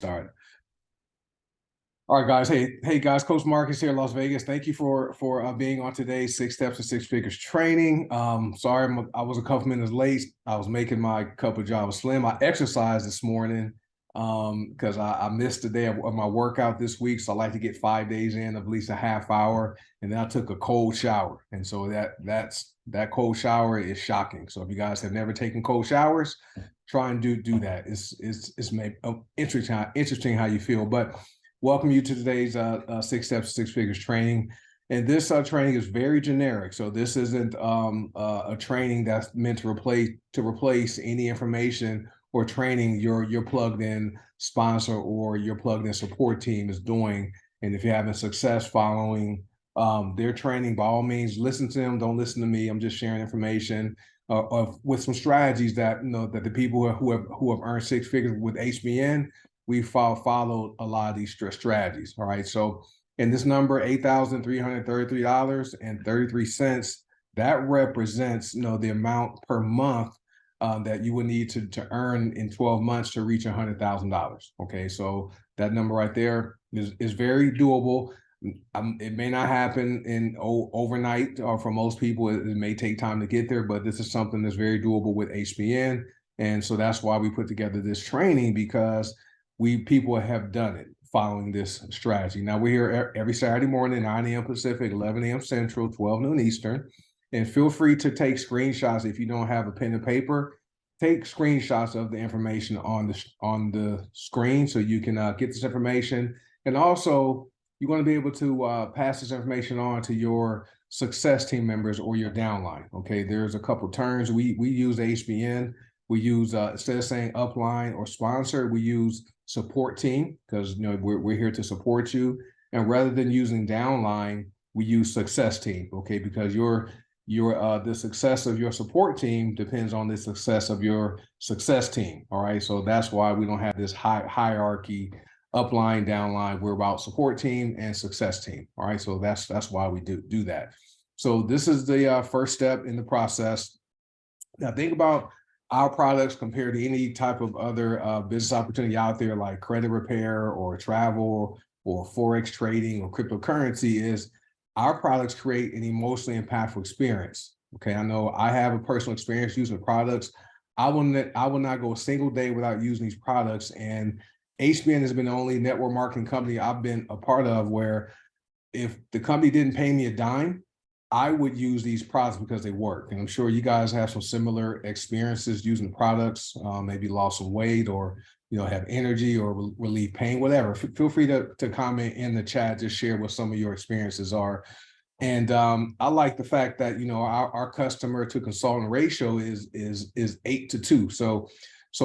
Start. All right, guys. Hey, guys. Coach Marcus here, Las Vegas. Thank you for being on today's 6 Steps to Six Figures training. Sorry, I was a couple minutes late. I was making my cup of Java Slim. I exercised this morning because I missed the day of my workout this week. So I like to get 5 days in of at least a half hour, and then I took a cold shower, and so that cold shower is shocking. So if you guys have never taken cold showers, try and do that. It's maybe interesting how you feel, but. Welcome you to today's 6 Steps to Six Figures training. And this training is very generic. So this isn't a training that's meant to replace any information or training your plugged in sponsor or your plugged in support team is doing. And if you're having success following their training, by all means, listen to them. Don't listen to me. I'm just sharing information with some strategies that that the people who have earned six figures with HBN. We followed a lot of these strategies. All right. So in this number, $8,333.33, that represents, the amount per month that you would need to earn in 12 months to reach $100,000. Okay. So that number right there is very doable. It may not happen in overnight for most people. It may take time to get there, but this is something that's very doable with HBN. And so that's why we put together this training, because people have done it following this strategy. Now, we're here every Saturday morning, 9 a.m. Pacific, 11 a.m. Central, 12 noon Eastern. And feel free to take screenshots. If you don't have a pen and paper, take screenshots of the information on the screen so you can get this information. And also, you're going to be able to pass this information on to your success team members or your downline. Okay, there's a couple terms. We use HBN. We use, instead of saying upline or sponsor, we use support team, because we're here to support you. And rather than using downline, we use success team. Okay, because the success of your support team depends on the success of your success team. All right, so that's why we don't have this hierarchy, upline, downline. We're about support team and success team. All right, so that's why we do that. So this is the first step in the process. Now think about our products compared to any type of other business opportunity out there, like credit repair or travel or Forex trading or cryptocurrency. Is our products create an emotionally impactful experience. Okay, I know I have a personal experience using products. I will not go a single day without using these products. And HBN has been the only network marketing company I've been a part of where if the company didn't pay me a dime, I would use these products because they work. And I'm sure you guys have some similar experiences using products, maybe lost some weight or, have energy or relieve pain, whatever. Feel free to comment in the chat, just share what some of your experiences are. And I like the fact that, our customer to consultant ratio is 8 to 2. So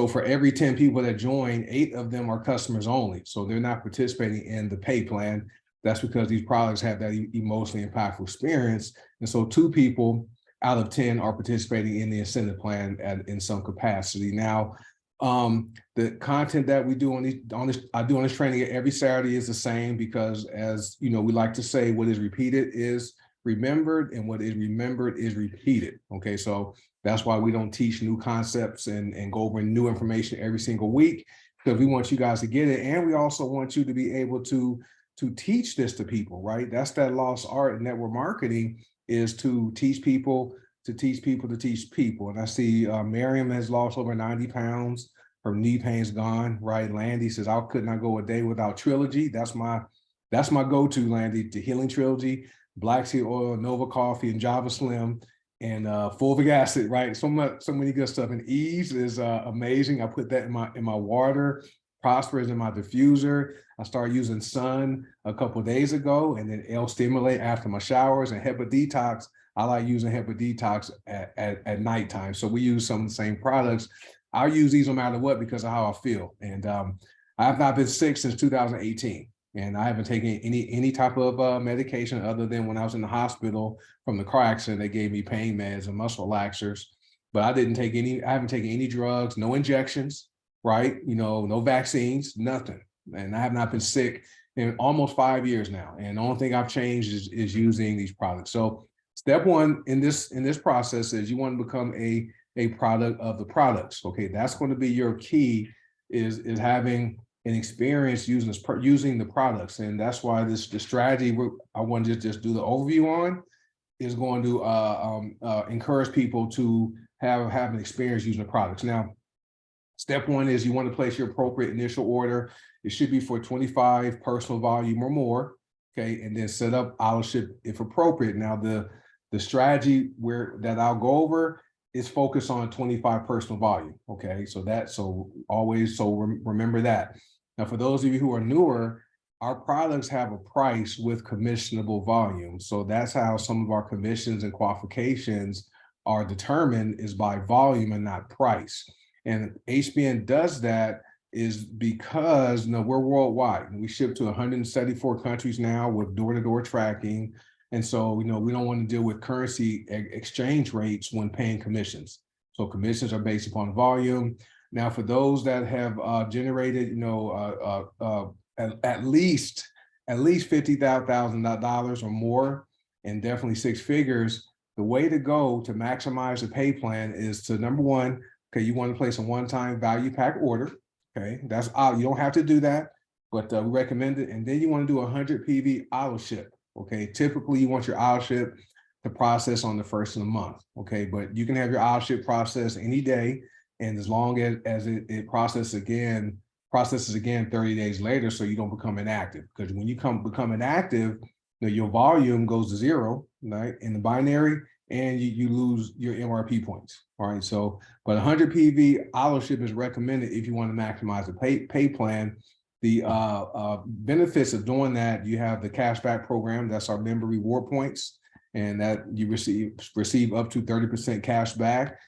for every 10 people that join, 8 of them are customers only. So they're not participating in the pay plan. That's because these products have that emotionally impactful experience. And so 2 people out of 10 are participating in the incentive plan in some capacity. Now, the content that we do on this training every Saturday is the same, because as we like to say, what is repeated is remembered, and what is remembered is repeated. Okay, so that's why we don't teach new concepts and go over new information every single week, because we want you guys to get it. And we also want you to be able to teach this to people, right? That's that lost art in network marketing, is to teach people, to teach people, to teach people. And I see Miriam has lost over 90 pounds. Her knee pain's gone, right? Landy says, I could not go a day without Trilogy. That's my go-to, Landy, the Healing Trilogy, Black Seed Oil, Nova Coffee, and Java Slim, and fulvic acid, right? So many good stuff. And Ease is amazing. I put that in my water. Prosper is in my diffuser. I started using Sun a couple of days ago, and then L-Stimulate after my showers, and HEPA Detox. I like using HEPA Detox at nighttime. So we use some of the same products. I use these no matter what because of how I feel. And I have not been sick since 2018. And I haven't taken any type of medication other than when I was in the hospital from the car accident. They gave me pain meds and muscle relaxers, but I haven't taken any drugs, no injections, right? No vaccines, nothing. And I have not been sick in almost 5 years now. And the only thing I've changed is using these products. So step one in this process is you want to become a product of the products. Okay, that's going to be your key, is having and experience using the products. And that's why the strategy I wanted to just do the overview on is going to encourage people to have an experience using the products. Now, step one is you want to place your appropriate initial order. It should be for 25 personal volume or more, okay? And then set up auto ship if appropriate. Now, the strategy that I'll go over is focused on 25 personal volume, okay? So remember that. Now, for those of you who are newer, our products have a price with commissionable volume. So that's how some of our commissions and qualifications are determined, is by volume and not price. And HBN does that is because we're worldwide. We ship to 174 countries now with door-to-door tracking. And so, we don't want to deal with currency exchange rates when paying commissions. So commissions are based upon volume. Now, for those that have generated, at least $50,000 or more, and definitely six figures, the way to go to maximize the pay plan is to, number one, okay, you want to place a one-time value pack order. Okay, that's you don't have to do that, but we recommend it. And then you want to do 100 PV auto ship. Okay, typically you want your auto ship to process on the first of the month. Okay, but you can have your auto ship process any day, and as long as it processes again 30 days later, so you don't become inactive. Because when you become inactive, your volume goes to zero, right, in the binary, and you lose your MRP points. All right, so but 100 PV auto ship is recommended if you want to maximize the pay plan. The benefits of doing that, you have the cashback program. That's our member reward points, and that you receive up to 30% cash back.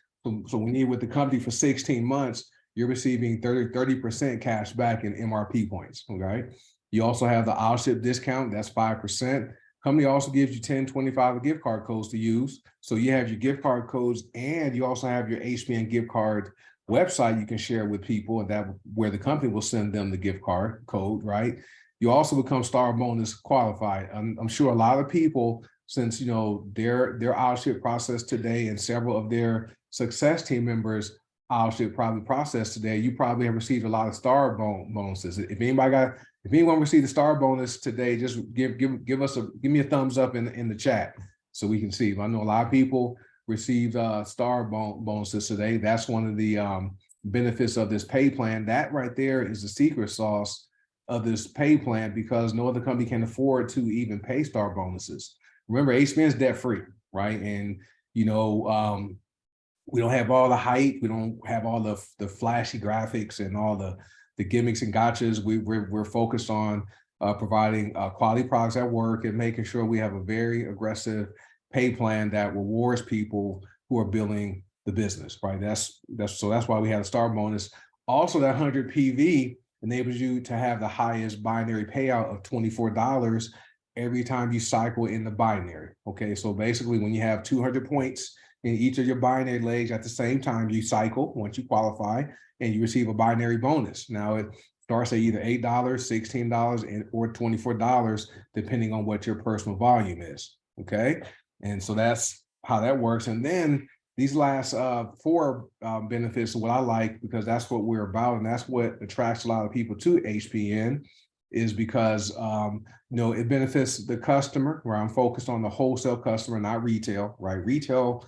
So when you're with the company for 16 months, you're receiving 30% cash back in MRP points. Okay. You also have the auto ship discount. That's 5%. Company also gives you 10, 25 gift card codes to use. So you have your gift card codes, and you also have your HBN gift card website you can share with people, and that where the company will send them the gift card code, right? You also become Star Bonus qualified. I'm sure a lot of people, since their auto ship process today, and several of their success team members auto ship probably processed today, you probably have received a lot of star bonuses. If anyone received a star bonus today, just give me a thumbs up in the chat so we can see. I know a lot of people received star bonuses today. That's one of the benefits of this pay plan. That right there is the secret sauce of this pay plan, because no other company can afford to even pay star bonuses. Remember, HBN is debt free, right? And we don't have all the hype. We don't have all the flashy graphics and all the gimmicks and gotchas. We're focused on providing quality products at work and making sure we have a very aggressive pay plan that rewards people who are building the business, right? That's why we have a star bonus. Also, that 100 PV enables you to have the highest binary payout of $24 every time you cycle in the binary. Okay, so basically when you have 200 points in each of your binary legs at the same time, you cycle once you qualify, and you receive a binary bonus. Now it starts at either $8, $16, or $24, depending on what your personal volume is. Okay, and so that's how that works. And then these last four benefits, what I like, because that's what we're about, and that's what attracts a lot of people to HBN, is because it benefits the customer, where I'm focused on the wholesale customer, not retail, right? Retail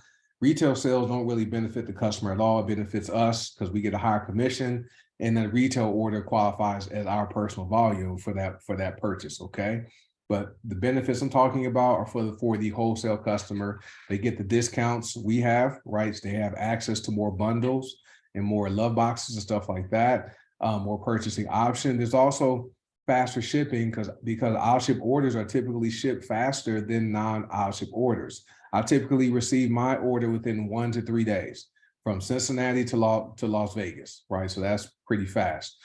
sales don't really benefit the customer at all. It benefits us because we get a higher commission, and then retail order qualifies as our personal volume for that purchase. Okay, but the benefits I'm talking about are for the wholesale customer. They get the discounts we have, right? They have access to more bundles and more love boxes and stuff like that. More purchasing option. There's also faster shipping because auto ship orders are typically shipped faster than non-auto ship orders. I typically receive my order within 1 to 3 days from Cincinnati to Las Vegas, right? So that's pretty fast.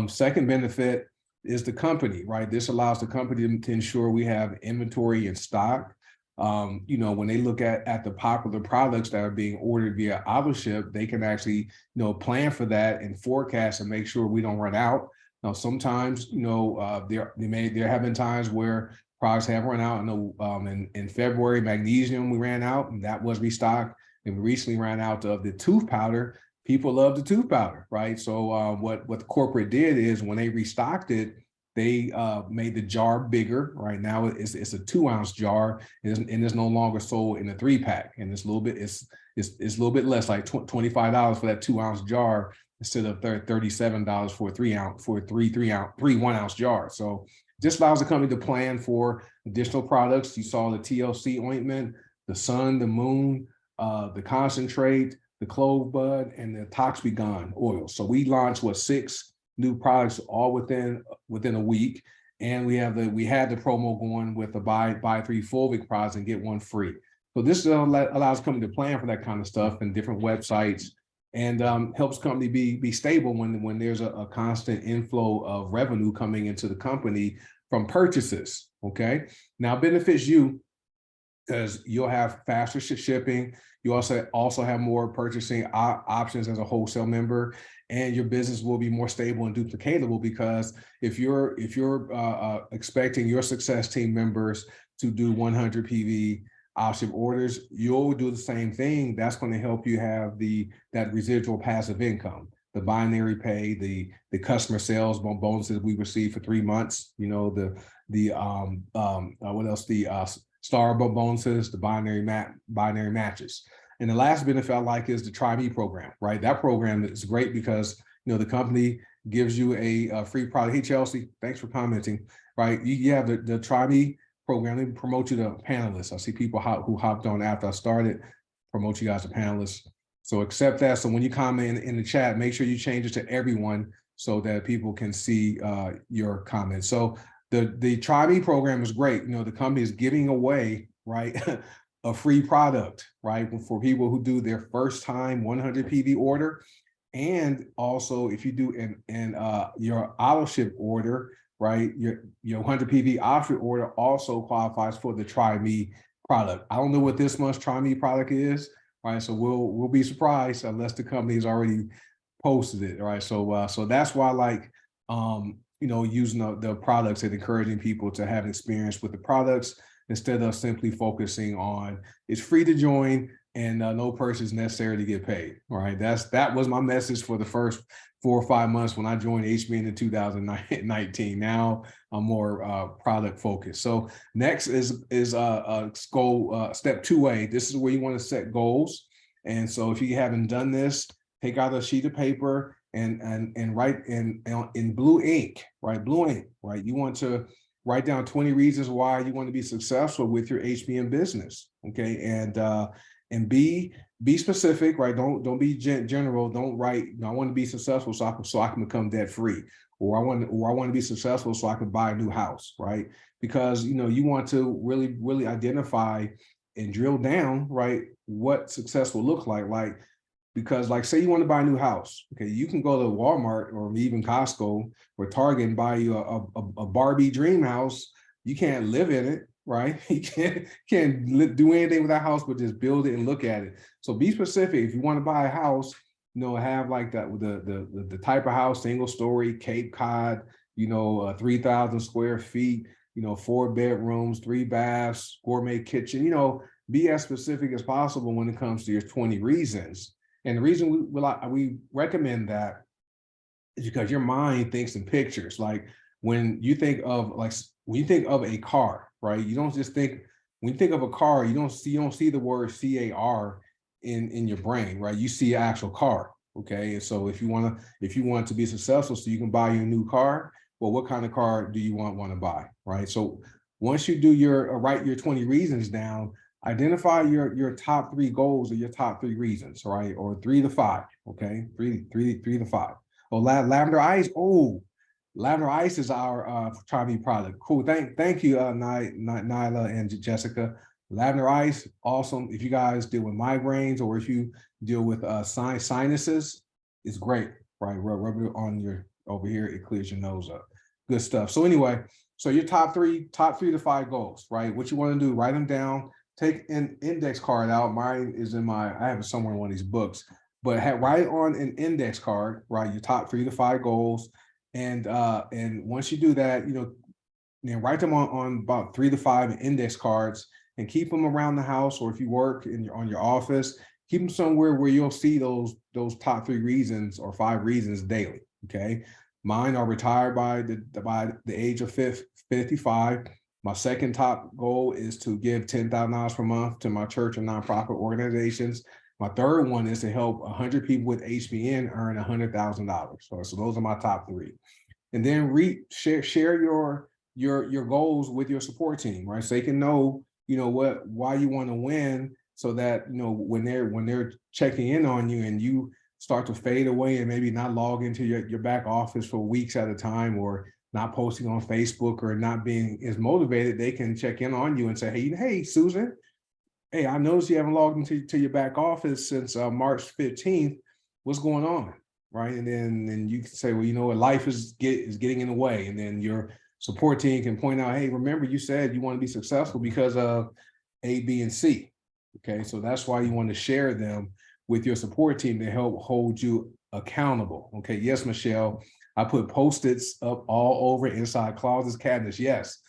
Second benefit is the company, right? This allows the company to ensure we have inventory in stock. When they look at the popular products that are being ordered via auto ship, they can actually, plan for that and forecast and make sure we don't run out. Now, sometimes, there have been times where products have run out. I know in February, magnesium we ran out, and that was restocked. And we recently ran out of the tooth powder people love the tooth powder, right? So what the corporate did is when they restocked it, they made the jar bigger. Right now, it's a 2-ounce jar, and it's no longer sold in a 3-pack, and it's a little bit it's a little bit less, like $25 for that 2-ounce jar instead of $37 for a 3-ounce for three 1-ounce jar. So just allows the company to plan for additional products. You saw the TLC ointment, the sun, the moon, the concentrate, the clove bud, and the Toxvigon oil. So we launched 6 new products all within a week, and we had the promo going with the buy 3 fulvic products and get 1 free. So this allows company to plan for that kind of stuff and different websites, and helps company be stable when there's a constant inflow of revenue coming into the company from purchases. Okay, now benefits you because you'll have faster shipping. You also have more purchasing options as a wholesale member, and your business will be more stable and duplicatable, because if you're expecting your success team members to do 100 PV option orders, you'll do the same thing. That's going to help you have that residual passive income, the binary pay, the customer sales bonuses we receive for 3 months. You know, what else? The star bonuses, the binary matches. And the last benefit I like is the Try Me program, right? That program is great because, you know, the company gives you a free product. Hey, Chelsea, thanks for commenting, right? You have the Try Me program. They promote you to panelists. I see people who hopped on after I started, promote you guys to panelists. So accept that. So when you comment in the chat, make sure you change it to everyone so that people can see your comments. So the Try Me program is great. You know, the company is giving away, right, a free product, right, for people who do their first time 100 PV order. And also if you do your auto ship order, right, your 100 PV option order also qualifies for the Try Me product. I don't know what this month's Try Me product is, right? So we'll be surprised unless the company has already posted it, right? So so that's why I like you know, using the products and encouraging people to have experience with the products instead of simply focusing on it's free to join and no purchase necessary to get paid. Right? That was my message for the first 4 or 5 months when I joined HBN in 2019. Now I'm more product focused. So next is goal step 2A. This is where you want to set goals. And so if you haven't done this, take out a sheet of paper and write in blue ink, right? Blue ink, right? You want to write down 20 reasons why you want to be successful with your HBN business. Okay, and be specific, right? Don't be general. Don't write, I want to be successful so I can become debt free, or I want to be successful so I can buy a new house, right? Because you know you want to really identify and drill down, right, what success will look like. Because like, say you want to buy a new house, okay, you can go to Walmart or even Costco or Target and buy you a Barbie dream house. You can't live in it, right? You can't do anything with that house, but just build it and look at it. So be specific. If you want to buy a house, you know, have like that with the type of house, single story, Cape Cod, you know, 3,000 square feet, you know, 4 bedrooms, 3 baths, gourmet kitchen, you know, be as specific as possible when it comes to your 20 reasons. And the reason we recommend that is because your mind thinks in pictures. Like when you think of a car, right? You don't just think, when you think of a car, you don't see the word CAR in your brain, right? You see an actual car. Okay. And so if you want to be successful so you can buy your new car, well, what kind of car do you want to buy? Right. So once you do write your 20 reasons down, identify your top 3 goals or your top 3 reasons, right? Or 3 to 5, okay? 3 to 5. Oh, lavender ice. Oh, lavender ice is our Try Me product. Cool. Thank you, Nyla and Jessica. Lavender ice, awesome. If you guys deal with migraines or if you deal with sinuses, it's great, right? Rub it on over here, it clears your nose up. Good stuff. So anyway, so your top 3 to 5 goals, right? What you want to do, write them down. Take an index card out. Mine is I have it somewhere in one of these books, but write on an index card, right? Your top 3 to 5 goals. And once you do that, you know, then write them on about 3 to 5 index cards and keep them around the house, or if you work on your office, keep them somewhere where you'll see those top 3 reasons or 5 reasons daily. Okay. Mine are retired by the age of 55. My second top goal is to give $10,000 per month to my church and nonprofit organizations. My third one is to help 100 people with HBN earn $100,000. So those are my top 3. And then share your goals with your support team, right? So they can know, why you want to win, so that, when they're checking in on you and you start to fade away and maybe not log into your back office for weeks at a time, or not posting on Facebook, or not being as motivated, they can check in on you and say, hey, Susan, hey, I noticed you haven't logged into your back office since March 15th. What's going on? Right. And then you can say, well, what, life is getting in the way. And then your support team can point out, hey, remember you said you want to be successful because of A, B, and C. Okay. So that's why you want to share them with your support team to help hold you accountable. Okay. Yes, Michelle, I put Post-its up all over inside closets, cabinets. Yes,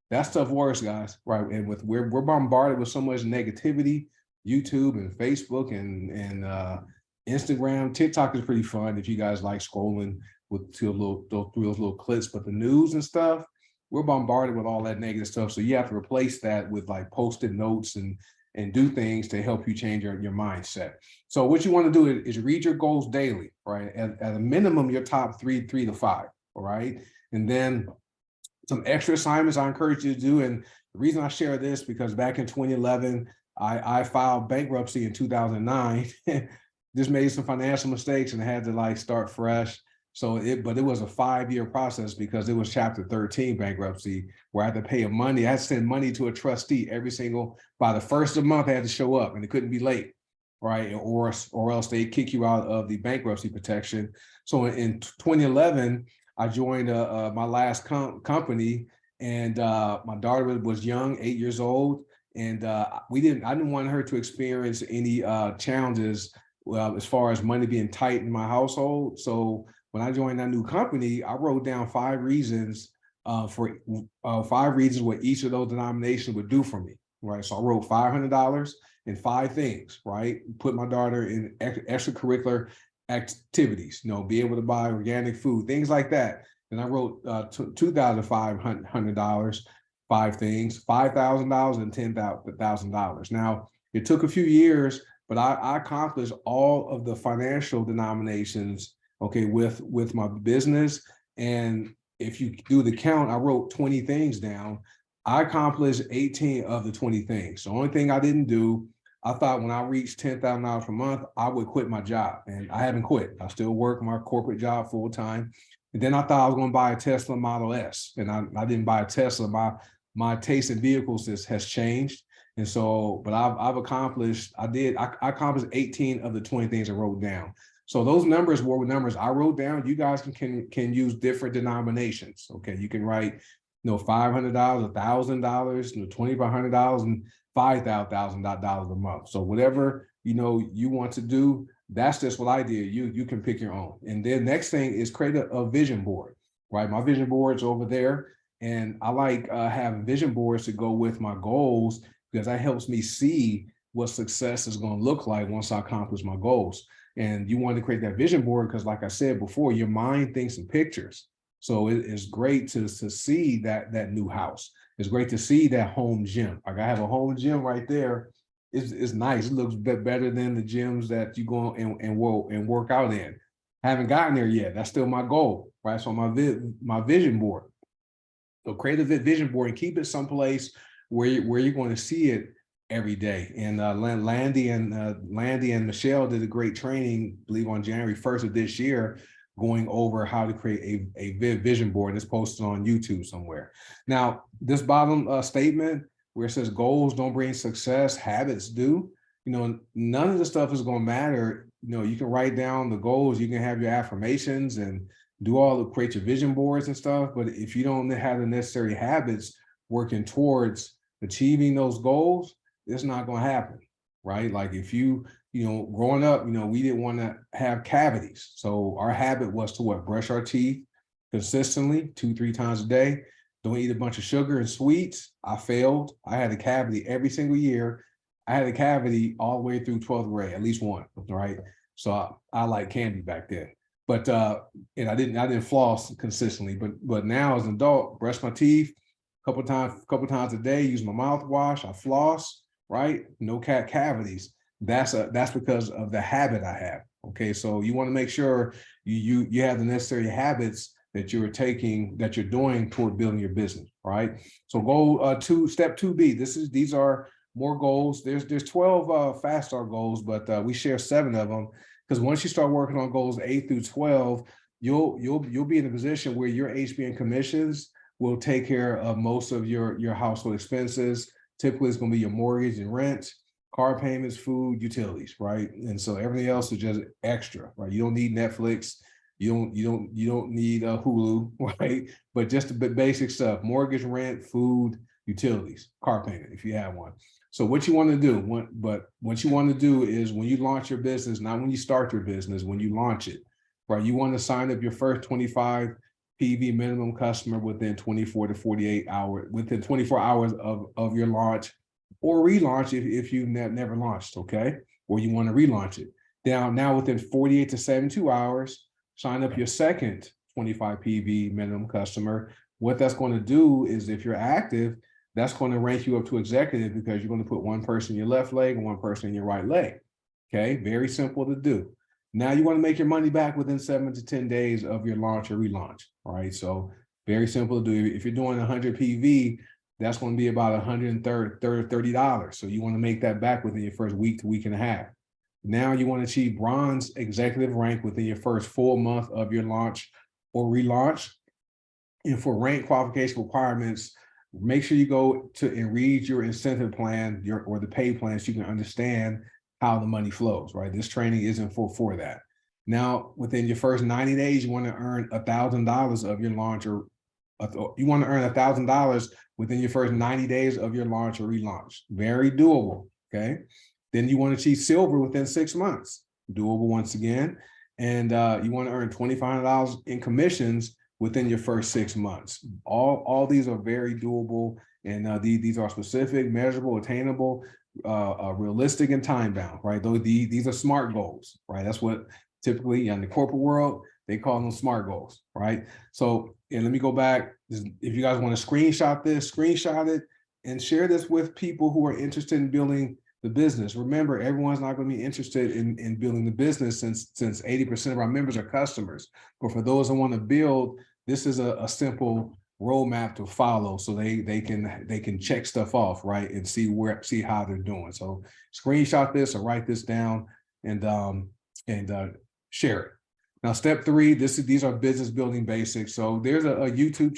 that stuff works, guys. Right. And we're bombarded with so much negativity, YouTube and Facebook and Instagram. TikTok is pretty fun if you guys like scrolling through those little clips, but the news and stuff, we're bombarded with all that negative stuff. So you have to replace that with like Post-it notes and do things to help you change your mindset. So what you want to do is read your goals daily, right? At a minimum, your top 3 to 5, all right? And then some extra assignments I encourage you to do. And the reason I share this, because back in 2011, I filed bankruptcy in 2009, just made some financial mistakes and had to start fresh. But it was a 5-year process, because it was Chapter 13 bankruptcy, where I had to pay money. I had to send money to a trustee by the first of the month. I had to show up, and it couldn't be late, right? Or else they kick you out of the bankruptcy protection. So in 2011, I joined my last company, and my daughter was young, 8 years old, and I didn't want her to experience any challenges as far as money being tight in my household. So when I joined that new company, I wrote down 5 reasons for 5 reasons what each of those denominations would do for me, right? So I wrote $500 and 5 things, right? Put my daughter in extracurricular activities, be able to buy organic food, things like that. And I wrote $2,500, 5 things, $5,000 and $10,000. Now, it took a few years, but I accomplished all of the financial denominations, okay, with my business. And if you do the count, I wrote 20 things down. I accomplished 18 of the 20 things. The only thing I didn't do, I thought when I reached $10,000 per month, I would quit my job. And I haven't quit. I still work my corporate job full time. And then I thought I was going to buy a Tesla Model S. And I didn't buy a Tesla. My taste in vehicles has changed. And so, but I've accomplished, I accomplished 18 of the 20 things I wrote down. So those numbers were numbers I wrote down. You guys can use different denominations. Okay. You can write, $500, $1,000, $2,500 and $5,000 a month. So whatever, you want to do, that's just what I did. You can pick your own. And then next thing is create a vision board, right? My vision board's over there. And I like having vision boards to go with my goals, because that helps me see what success is going to look like once I accomplish my goals. And you want to create that vision board because, like I said before, your mind thinks in pictures. So it's great to see that new house. It's great to see that home gym. Like I have a home gym right there. It's nice. It looks better than the gyms that you go and work out in. Haven't gotten there yet. That's still my goal, right? So my vision board. So create a vision board and keep it someplace where you're going to see it every day. And Landy and Michelle did a great training, I believe on January 1st of this year, going over how to create a vision board. And it's posted on YouTube somewhere. Now, this bottom statement where it says goals don't bring success, habits do. None of the stuff is going to matter. You can write down the goals, you can have your affirmations and create your vision boards and stuff. But if you don't have the necessary habits working towards achieving those goals, it's not going to happen, right? Like if growing up, we didn't want to have cavities. So our habit was to brush our teeth consistently 2-3 times a day. Don't eat a bunch of sugar and sweets. I failed. I had a cavity every single year. I had a cavity all the way through 12th grade, at least one, right? So I like candy back then. But and I didn't floss consistently, but now as an adult, brush my teeth couple times a day, use my mouthwash, I floss, right? No cavities. That's because of the habit I have. Okay, so you want to make sure you have the necessary habits that you're taking, that you're doing toward building your business, right? So goal step 2B. These are more goals. There's 12 fast start goals, but we share 7 of them, because once you start working on goals 8 through 12, you'll be in a position where your HBN commissions will take care of most of your household expenses. Typically, it's going to be your mortgage and rent, car payments, food, utilities, right? And so everything else is just extra, right? You don't need Netflix, you don't need Hulu, right? But just the basic stuff: mortgage, rent, food, utilities, car payment if you have one. So what you want to do, what you want to do is when you launch your business, not when you start your business, when you launch it, right? You want to sign up your first 25 PV minimum customer within 24 to 48 hours, within 24 hours of your launch or relaunch if you never launched, okay? Or you want to relaunch it. Now within 48 to 72 hours, sign up your second 25 PV minimum customer. What that's going to do is, if you're active, that's going to rank you up to executive, because you're going to put one person in your left leg and one person in your right leg. Okay, very simple to do. Now you want to make your money back within 7 to 10 days of your launch or relaunch. All right, so very simple to do. If you're doing 100 PV, that's going to be about $130. So you want to make that back within your first week to week and a half. Now you want to achieve bronze executive rank within your first full month of your launch or relaunch. And for rank qualification requirements, make sure you go to and read your incentive plan, or the pay plan, so you can understand how the money flows, right? This training isn't for that. Now, within your first 90 days, you want to earn $1,000 of your launch, or you want to earn $1,000 within your first 90 days of your launch or relaunch. Very doable, okay? Then you want to achieve silver within 6 months. Doable once again. And you want to earn $2,500 in commissions within your first 6 months. All these are very doable, and these are specific, measurable, attainable, realistic, and time bound, right? These are SMART goals, right? That's what typically in the corporate world, they call them SMART goals, right? So, and let me go back. If you guys want to screenshot this, screenshot it and share this with people who are interested in building the business. Remember, everyone's not going to be interested in building the business, since 80% of our members are customers. But for those that want to build, this is a simple roadmap to follow, so they can check stuff off, right, and see how they're doing. So screenshot this or write this down and share it. Now, step 3, these are business building basics. So there's a YouTube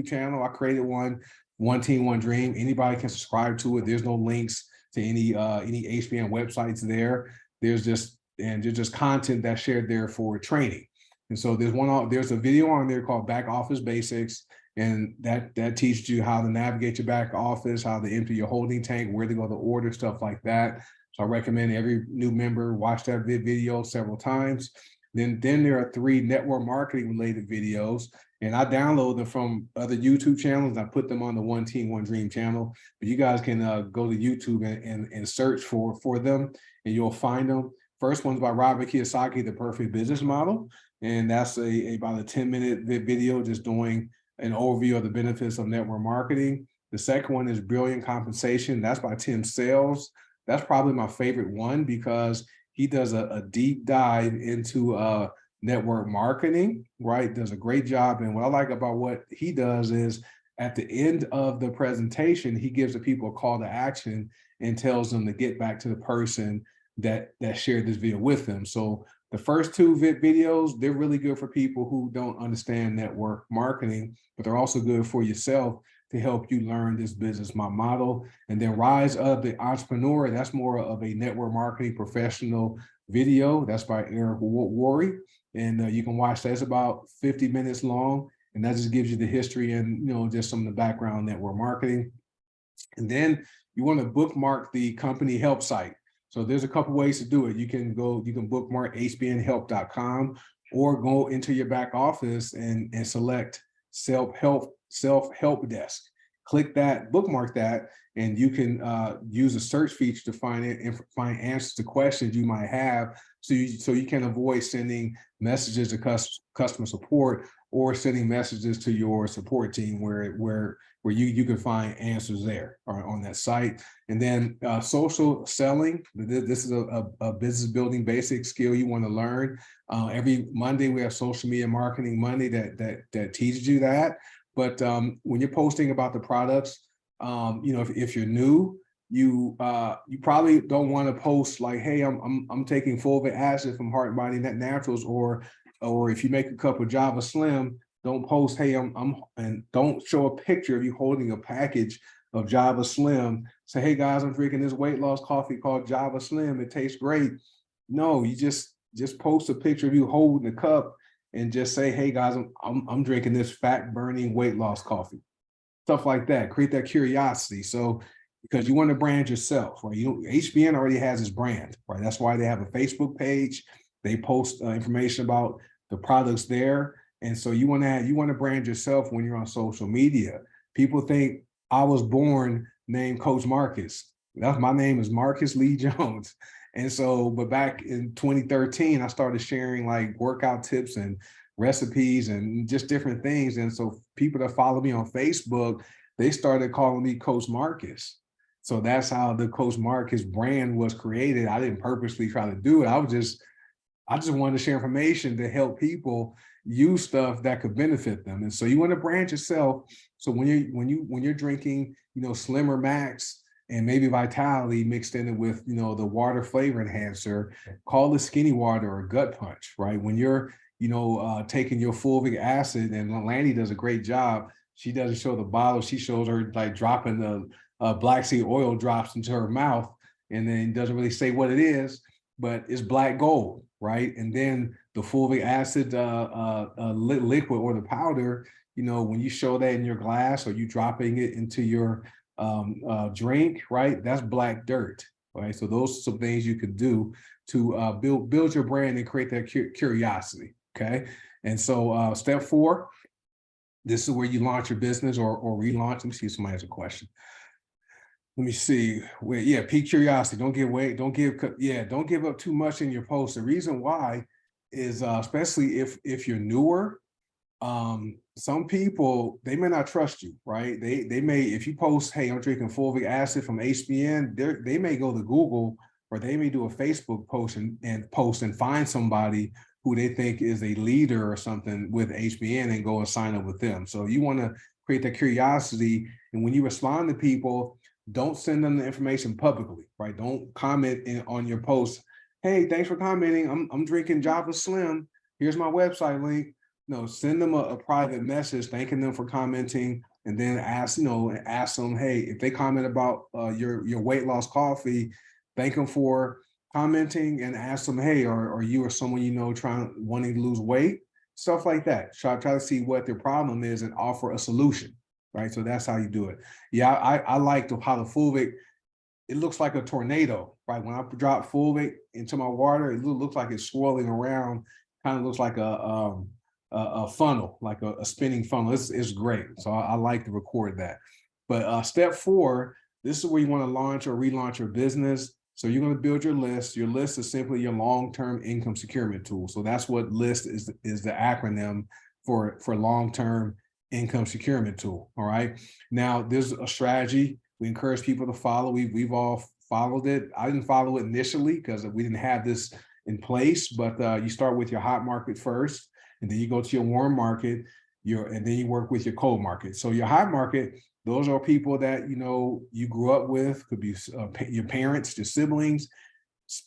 channel. I created one Team, One Dream. Anybody can subscribe to it. There's no links to any HBN websites there. There's just content that's shared there for training. And so there's a video on there called Back Office Basics, and that teaches you how to navigate your back office, how to empty your holding tank, where to go to order, stuff like that. So I recommend every new member watch that video several times. Then there are 3 network marketing related videos, and I download them from other YouTube channels. I put them on the One Team, One Dream channel, but you guys can go to YouTube and search for them, and you'll find them. First one's by Robert Kiyosaki, The Perfect Business Model. And that's about a 10-minute video just doing an overview of the benefits of network marketing. The second one is Brilliant Compensation. That's by Tim Sales. That's probably my favorite one, because he does a deep dive into network marketing, right? Does a great job. And what I like about what he does is, at the end of the presentation, he gives the people a call to action and tells them to get back to the person that shared this video with them. So the first 2 videos, they're really good for people who don't understand network marketing, but they're also good for yourself to help you learn this business model. And then Rise of the Entrepreneur, that's more of a network marketing professional video. That's by Eric Worre. And you can watch that. It's about 50 minutes long. And that just gives you the history and, just some of the background network marketing. And then you want to bookmark the company help site. So there's a couple ways to do it. You can bookmark hbnhelp.com, or go into your back office and select self-help desk. click that, bookmark that, and you can use a search feature to find it and find answers to questions you might have. So you can avoid sending messages to customer support or sending messages to your support team where you can find answers there or on that site. And then social selling. This is a business building basic skill you want to learn. Every Monday we have Social Media Marketing Monday that teaches you that. But when you're posting about the products, if you're new, you probably don't want to post like, hey, I'm taking fulvic acid from Heart and Body Net Naturals, or if you make a cup of Java Slim, don't post, hey, and don't show a picture of you holding a package of Java Slim. Say, hey guys, I'm drinking this weight loss coffee called Java Slim. It tastes great. No, you just post a picture of you holding the cup and just say, hey guys, I'm drinking this fat burning weight loss coffee. Stuff like that. Create that curiosity. So because you want to brand yourself, right? HBN already has its brand, right? That's why they have a Facebook page. They post information about the products there. And so you want to brand yourself when you're on social media. People think I was born named Coach Marcus. My name is Marcus Lee Jones. And so, but back in 2013, I started sharing like workout tips and recipes and just different things. And so people that follow me on Facebook, they started calling me Coach Marcus. So that's how the Coach Marcus brand was created. I didn't purposely try to do it. I just wanted to share information to help people use stuff that could benefit them. And so you want to brand yourself. So when you're drinking, Slimmer Max and maybe Vitality mixed in it with, the water flavor enhancer, call it Skinny Water or Gut Punch, right? When you're, taking your fulvic acid, and Lanny does a great job. She doesn't show the bottle. She shows her like dropping the black seed oil drops into her mouth, and then doesn't really say what it is, but it's black gold, right? And then the fulvic acid liquid or the powder, when you show that in your glass or you dropping it into your drink, right? That's black dirt, right? So those are some things you can do to build your brand and create that curiosity, okay? And so step 4, this is where you launch your business or relaunch. Let me see if somebody has a question. Let me see. Pique curiosity. Don't give up too much in your post. The reason why is especially if you're newer, some people, they may not trust you, right? They may, if you post, hey, I'm drinking fulvic acid from HBN, they may go to Google or they may do a Facebook post and find somebody who they think is a leader or something with HBN and go and sign up with them. So you want to create that curiosity. And when you respond to people, don't send them the information publicly, right? Don't comment on your post. Hey, thanks for commenting. I'm drinking Java Slim. Here's my website link. No, send them a private message thanking them for commenting, and then ask them, hey, if they comment about your weight loss coffee, thank them for commenting and ask them, hey, are you or someone wanting to lose weight? Stuff like that. Try to see what their problem is and offer a solution. Right, so that's how you do it. Yeah, I like how the fulvic, it looks like a tornado, right? When I drop fulvic into my water, it looks like it's swirling around, kind of looks like a funnel, like a spinning funnel. It's great. So I like to record that. But step 4, this is where you want to launch or relaunch your business. So you're going to build your list. Your list is simply your long-term income securement tool. So that's what LIST is the acronym for long-term income securement tool. All right. Now there's a strategy we encourage people to follow. We've all followed it. I didn't follow it initially because we didn't have this in place, but you start with your hot market first, and then you go to your warm market, and then you work with your cold market. So your hot market, those are people that you grew up with, could be your parents, your siblings,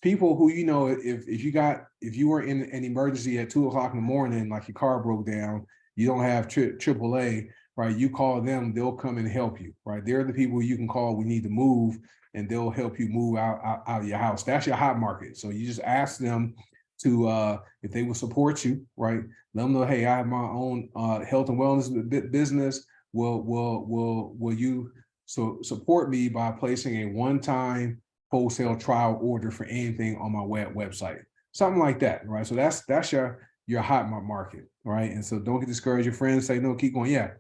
people who if you were in an emergency at 2 o'clock in the morning, like your car broke down, you don't have AAA, right? You call them, they'll come and help you, right? They're the people you can call, we need to move, and they'll help you move out of your house. That's your hot market. So you just ask them to, if they will support you, right? Let them know, hey, I have my own health and wellness business. Will you support me by placing a one-time wholesale trial order for anything on my website? Something like that, right? So that's your hot market, right? And so don't get discouraged. Your friends say, no, keep going. Yeah.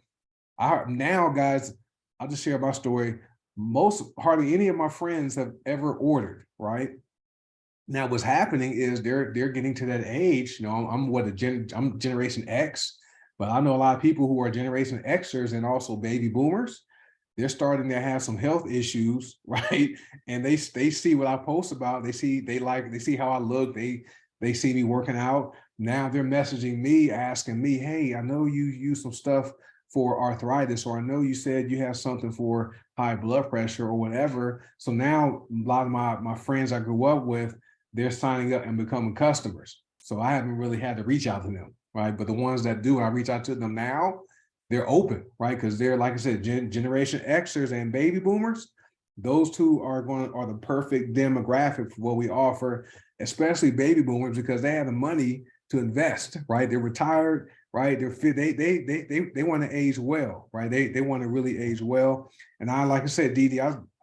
Now, guys, I'll just share my story. Hardly any of my friends have ever ordered, right? Now, what's happening is they're getting to that age. You know, I'm Generation X, but I know a lot of people who are Generation Xers and also baby boomers. They're starting to have some health issues, right? And they see what I post about. They see how I look. They see me working out. Now they're messaging me, asking me, "Hey, I know you use some stuff for arthritis, or I know you said you have something for high blood pressure or whatever." So now a lot of my friends I grew up with, they're signing up and becoming customers. So I haven't really had to reach out to them, right? But the ones that do, I reach out to them now, they're open, right? Because they're, like I said, Generation Xers and baby boomers. Those two are the perfect demographic for what we offer, especially baby boomers, because they have the money to invest, right? They're retired, right? They're fit. They want to age well, right? They want to really age well. And I, like I said, Didi,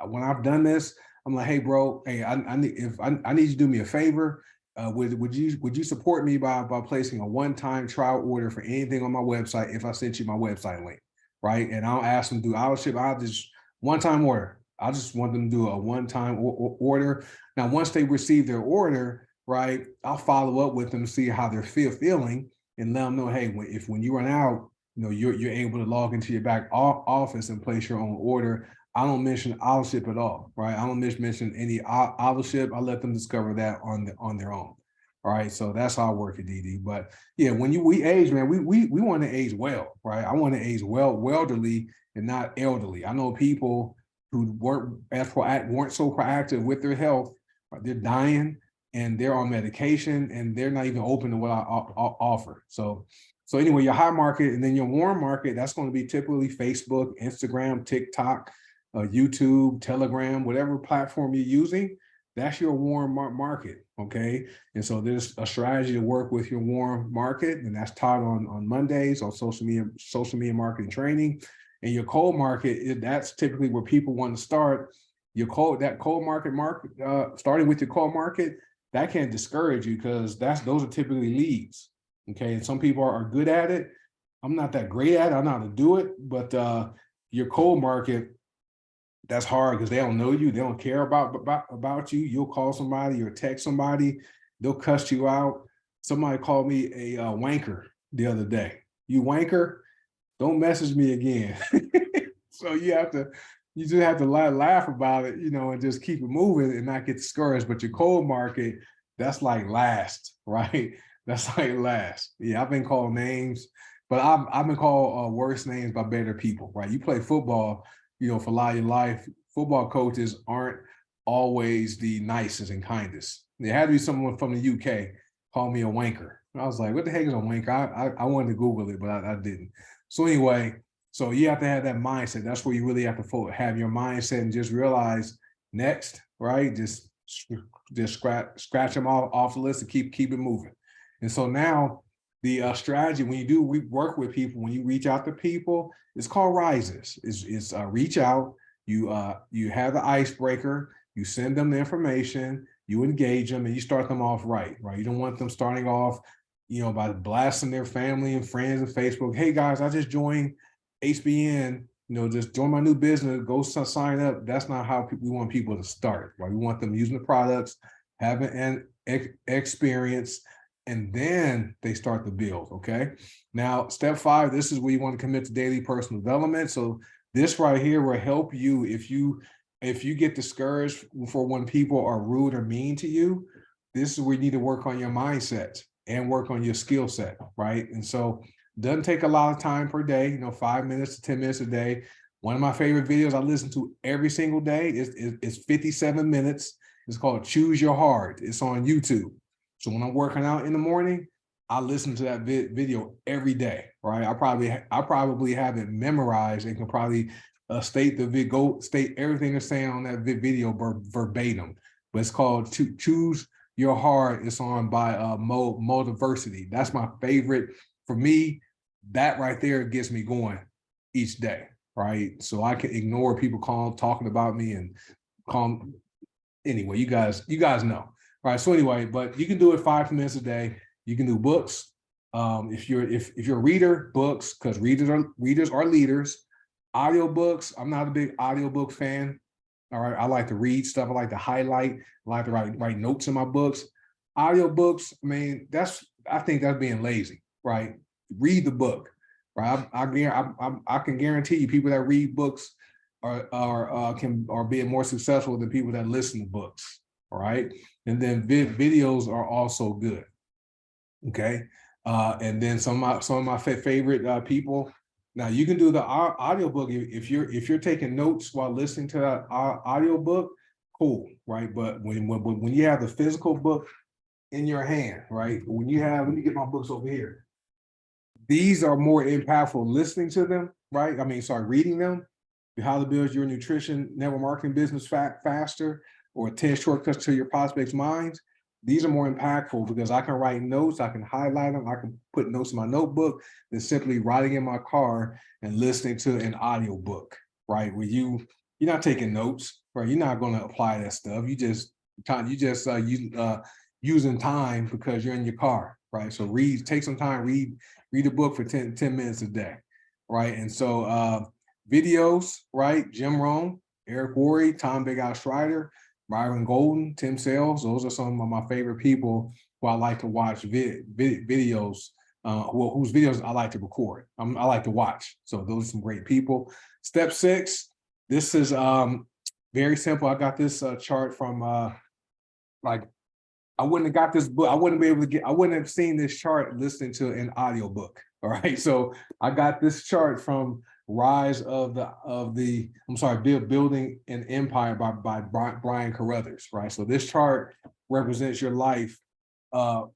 when I've done this, I'm like, hey, bro, hey, I need you to do me a favor. Would you support me by placing a one-time trial order for anything on my website if I sent you my website link, right? And I'll ask them to do auto ship. I'll just one-time order. I just want them to do a one-time order. Now, once they receive their order, right, I'll follow up with them to see how they're feeling and let them know, hey, when you run out, you know, you're able to log into your back office and place your own order. I don't mention auto ship at all, right? I don't mention any auto ship. I let them discover that on their own. All right, so that's how I work at DD. But yeah, when we age, man, we want to age well, right? I want to age welderly and not elderly. I know people who weren't so proactive with their health, they're dying and they're on medication and they're not even open to what I offer. So anyway, your high market and then your warm market, that's going to be typically Facebook, Instagram, TikTok, YouTube, Telegram, whatever platform you're using, that's your warm market, okay? And so there's a strategy to work with your warm market, and that's taught on Mondays on social media marketing training. And your cold market, that's typically where people want to start. That cold market, starting with your cold market, that can discourage you because those are typically leads, okay? And some people are good at it. I'm not that great at it. I know how to do it, but your cold market, that's hard because they don't know you. They don't care about you. You'll call somebody or text somebody. They'll cuss you out. Somebody called me a wanker the other day. You wanker, don't message me again. So you just have to laugh about it, you know, and just keep it moving and not get discouraged. But your cold market, that's like last, right? That's like last. Yeah, I've been called names, but I've been called worse names by better people, right? You play football, you know, for a lot of your life, football coaches aren't always the nicest and kindest. There had to be someone from the UK call me a wanker. I was like, what the heck is a wanker? I wanted to Google it, but I didn't. So anyway, so you have to have that mindset. That's where you really have to have your mindset and just realize next, right? Just scratch them off the list and keep it moving. And so now the strategy when we work with people, when you reach out to people, it's called rises. It's reach out. You have the icebreaker. You send them the information. You engage them, and you start them off right. You don't want them starting off, you know, by blasting their family and friends on Facebook. Hey guys, I just joined HBN. You know, just join my new business. Go sign up. That's not how we want people to start. Right? We want them using the products, having an experience, and then they start to build, okay? Now, step 5, this is where you want to commit to daily personal development. So this right here will help you if you get discouraged for when people are rude or mean to you. This is where you need to work on your mindset and work on your skill set, right? And so doesn't take a lot of time per day, you know, 5 minutes to 10 minutes a day. One of my favorite videos I listen to every single day is 57 minutes. It's called Choose Your Heart. It's on YouTube. So when I'm working out in the morning, I listen to that video every day, right? I probably have it memorized and can probably state everything they're saying on that video verbatim. But it's called Choose Your Heart. It's on by Motiversity. That's my favorite. For me, that right there gets me going each day, right? So I can ignore people talking about me and anyway, you guys know. All right, so anyway, but you can do it 5 minutes a day. You can do books. If you're a reader, books, because readers are leaders. Audiobooks, I'm not a big audiobook fan. All right. I like to read stuff. I like to highlight. I like to write notes in my books. Audiobooks, I mean, I think that's being lazy, right? Read the book, right? I can guarantee you people that read books are being more successful than people that listen to books. All right. And then videos are also good. Okay. And then some of my favorite people. Now you can do the audiobook if you're taking notes while listening to that audiobook, cool, right? But when you have the physical book in your hand, right? When you have, let me get my books over here. These are more impactful listening to them, right? I mean, sorry, reading them. How to build your nutrition network marketing business faster, or 10 shortcuts to your prospects' minds. These are more impactful because I can write notes, I can highlight them, I can put notes in my notebook than simply writing in my car and listening to an audio book, right? Where you're not taking notes, right? You're not going to apply that stuff. Using time because you're in your car, right? So take some time, read a book for 10 minutes a day, right? And so videos, right? Jim Rohn, Eric Worre, Tom Big Al Schreider, Byron Golden, Tim Sales. Those are some of my favorite people who I like to watch videos, whose videos I like to record. I like to watch. So those are some great people. Step 6, this is very simple. I got this chart from like, I wouldn't have got this book. I wouldn't have seen this chart listening to an audiobook. All right. So I got this chart from Rise of the Building an Empire by Brian Carruthers, right? So this chart represents your life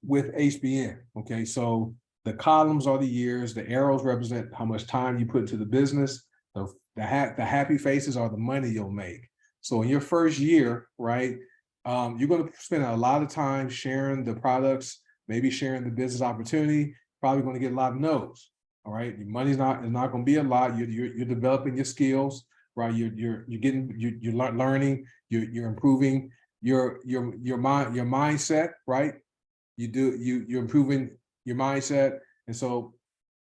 with HBN. Okay. So the columns are the years, the arrows represent how much time you put into the business. The happy faces are the money you'll make. So in your first year, right? You're going to spend a lot of time sharing the products, maybe sharing the business opportunity. Probably going to get a lot of no's. All right, your money's not going to be a lot. You're developing your skills, right? You're learning. You're improving your mindset, right? You're improving your mindset, and so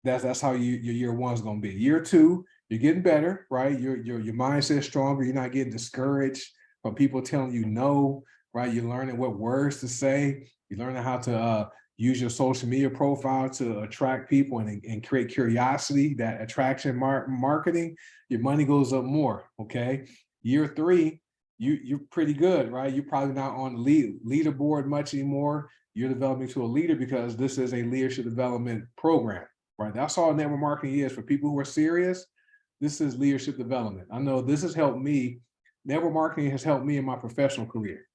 that's how your year 1 is going to be. Year 2, you're getting better, right? Your mindset's stronger. You're not getting discouraged from people telling you no, right? You're learning what words to say. You're learning how to use your social media profile to attract people and create curiosity. That attraction marketing, your money goes up more. Okay. Year 3, you're pretty good, right? You're probably not on the leaderboard much anymore. You're developing to a leader because this is a leadership development program, right? That's all network marketing is for people who are serious. This is leadership development. I know this has helped me. Network marketing has helped me in my professional career.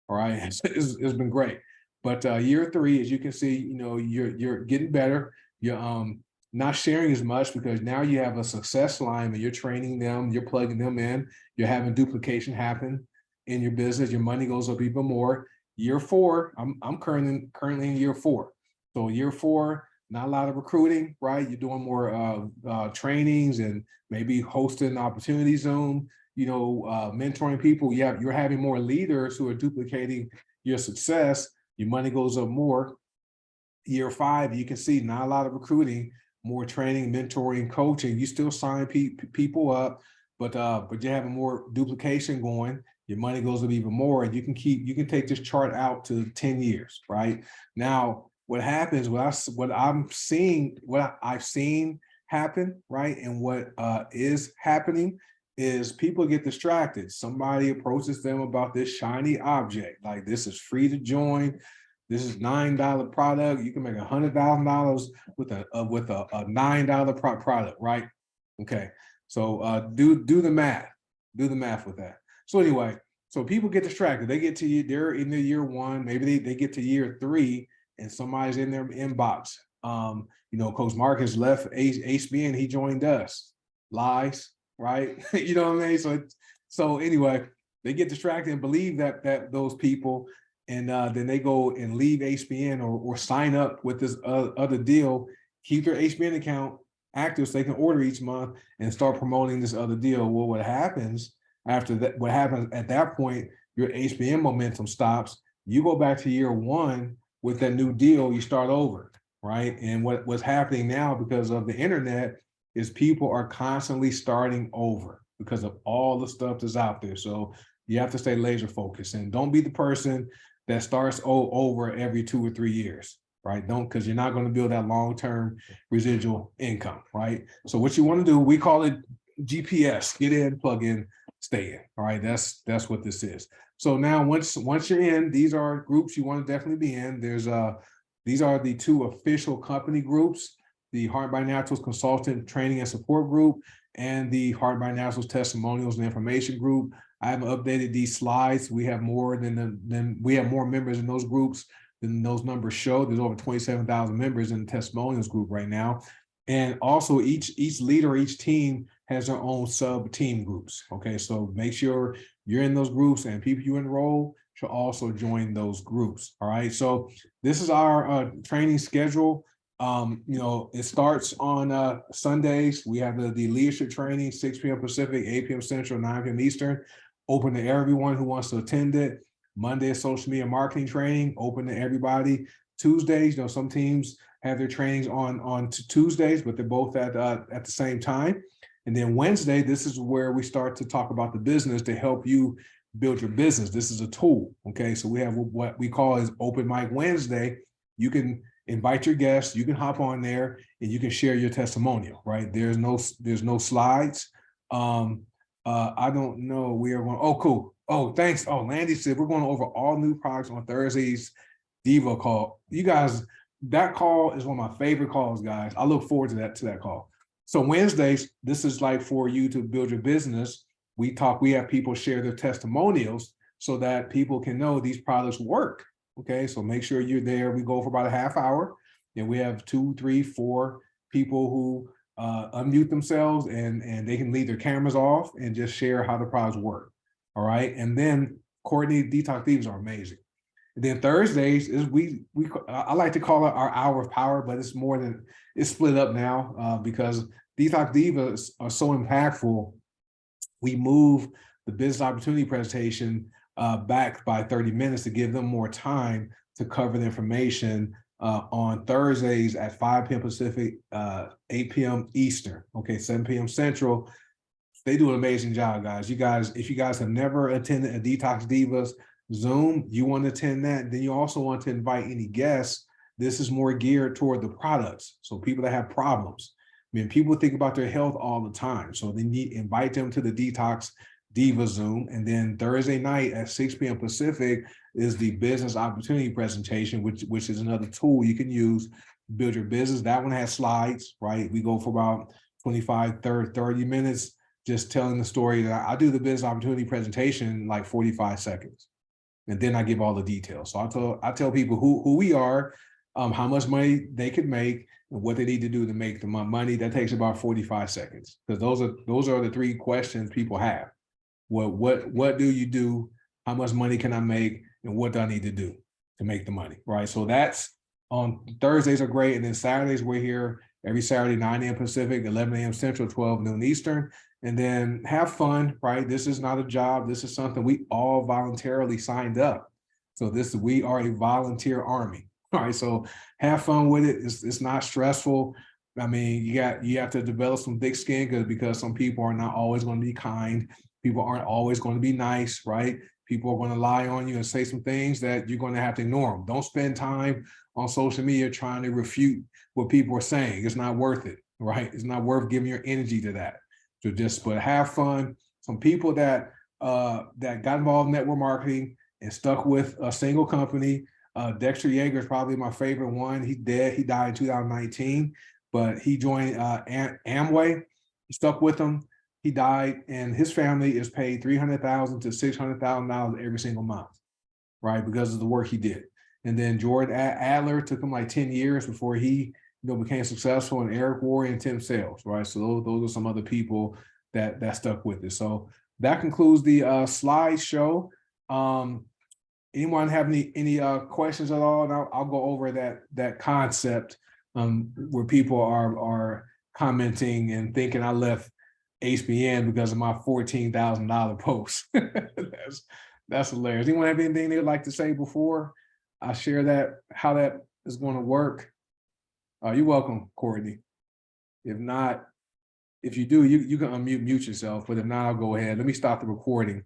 All right, it's been great. But year 3, as you can see, you're getting better. You're not sharing as much because now you have a success line and you're training them, you're plugging them in, you're having duplication happen in your business. Your money goes up even more. Year 4, I'm currently in year 4. So year 4, not a lot of recruiting, right? You're doing more trainings and maybe hosting Opportunity Zoom, mentoring people. You're having more leaders who are duplicating your success. Your money goes up more. Year 5, you can see not a lot of recruiting, more training, mentoring, coaching. You still sign people up, but you're having more duplication going. Your money goes up even more, and you can take this chart out to 10 years, right? Now, what happens, what I've seen happen, right, and what is happening is people get distracted. Somebody approaches them about this shiny object, like this is free to join. This is $9 product. You can make $100,000 with a $9 product, right? Okay, so do the math. Do the math with that. So anyway, so people get distracted. They get to you. They're in their year 1. Maybe they get to year 3, and somebody's in their inbox. Coach Mark has left HBN. He joined us. Lies, right? You know what I mean? So anyway, they get distracted and believe that those people, and then they go and leave HBN or sign up with this other deal, keep their HBN account active so they can order each month and start promoting this other deal. Well, what happens after that? What happens at that point? Your HBN momentum stops. You go back to year 1 with that new deal. You start over, right? And what's happening now because of the internet is people are constantly starting over because of all the stuff that's out there. So you have to stay laser focused, and don't be the person that starts over every 2 or 3 years, right? Don't, because you're not going to build that long-term residual income, right? So what you want to do, we call it GPS, get in, plug in, stay in. All right, that's what this is. So now once you're in, these are groups you want to definitely be in. There's these are the 2 official company groups, the Heart by Naturals Consultant Training and Support Group and the Heart by Naturals Testimonials and Information Group. I have updated these slides. We have more we have more members in those groups than those numbers show. There's over 27,000 members in the testimonials group right now. And also each leader, each team has their own sub team groups. Okay, so make sure you're in those groups, and people you enroll should also join those groups. All right, so this is our training schedule. It starts on Sundays. We have the leadership training, 6 p.m. Pacific, 8 p.m. Central, 9 p.m. Eastern, open to everyone who wants to attend it. Monday is social media marketing training, open to everybody. Tuesdays, some teams have their trainings on Tuesdays, but they're both at the same time. And then Wednesday, this is where we start to talk about the business to help you build your business. This is a tool, okay? So we have what we call is Open Mic Wednesday. You can invite your guests, you can hop on there, and you can share your testimonial, right? There's no slides. I don't know. We are going, oh, cool. Oh, thanks. Oh, Landy said we're going over all new products on Thursday's Diva call. You guys, that call is one of my favorite calls, guys. I look forward to that call. So Wednesdays, this is like for you to build your business. We have people share their testimonials so that people can know these products work. Okay, so make sure you're there. We go for about a half hour, and we have 2, 3, 4 people who unmute themselves, and they can leave their cameras off and just share how the products work. All right, and then Courtney, Detox Divas are amazing. And then Thursdays is I like to call it our hour of power, but it's more than, it's split up now because Detox Divas are so impactful. We move the business opportunity presentation back by 30 minutes to give them more time to cover the information on Thursdays at 5 p.m. Pacific, 8 p.m. Eastern, okay, 7 p.m. Central. They do an amazing job, guys. If you guys have never attended a Detox Divas Zoom, you want to attend that, then you also want to invite any guests. This is more geared toward the products. So people that have problems. I mean, people think about their health all the time. So they invite them to the Detox Diva Zoom. And then Thursday night at 6 p.m. Pacific is the business opportunity presentation, which is another tool you can use to build your business. That one has slides, right? We go for about 25, 30 minutes just telling the story. That I do the business opportunity presentation in like 45 seconds. And then I give all the details. So I tell people who we are, how much money they could make, and what they need to do to make the money. That takes about 45 seconds, because those are the 3 questions people have. What do you do? How much money can I make? And what do I need to do to make the money, right? So that's on Thursdays are great. And then Saturdays, we're here every Saturday, 9 a.m. Pacific, 11 a.m. Central, 12 noon Eastern. And then have fun, right? This is not a job. This is something we all voluntarily signed up. So we are a volunteer army. All right, so have fun with it. It's not stressful. I mean, you have to develop some thick skin because some people are not always going to be kind. People aren't always going to be nice, right? People are going to lie on you and say some things that you're going to have to ignore them. Don't spend time on social media trying to refute what people are saying. It's not worth it, right? It's not worth giving your energy to that. So but have fun. Some people that got involved in network marketing and stuck with a single company. Dexter Yeager is probably my favorite one. He's dead. He died in 2019, but he joined Amway. He stuck with them. He died, and his family is paid $300,000 to $600,000 every single month, right? Because of the work he did. And then Jordan Adler took him like 10 years before he became successful, and Eric Worre and Tim Sales, right? So those are some other people that stuck with it. So that concludes the slideshow. Anyone have any questions at all? And I'll go over that concept where people are commenting and thinking I left HBN because of my $14,000 post. That's hilarious. Anyone have anything they'd like to say before I share how that is going to work? You're welcome, Courtney. If not, If you do, you can unmute yourself, but if not, I'll go ahead. Let me stop the recording.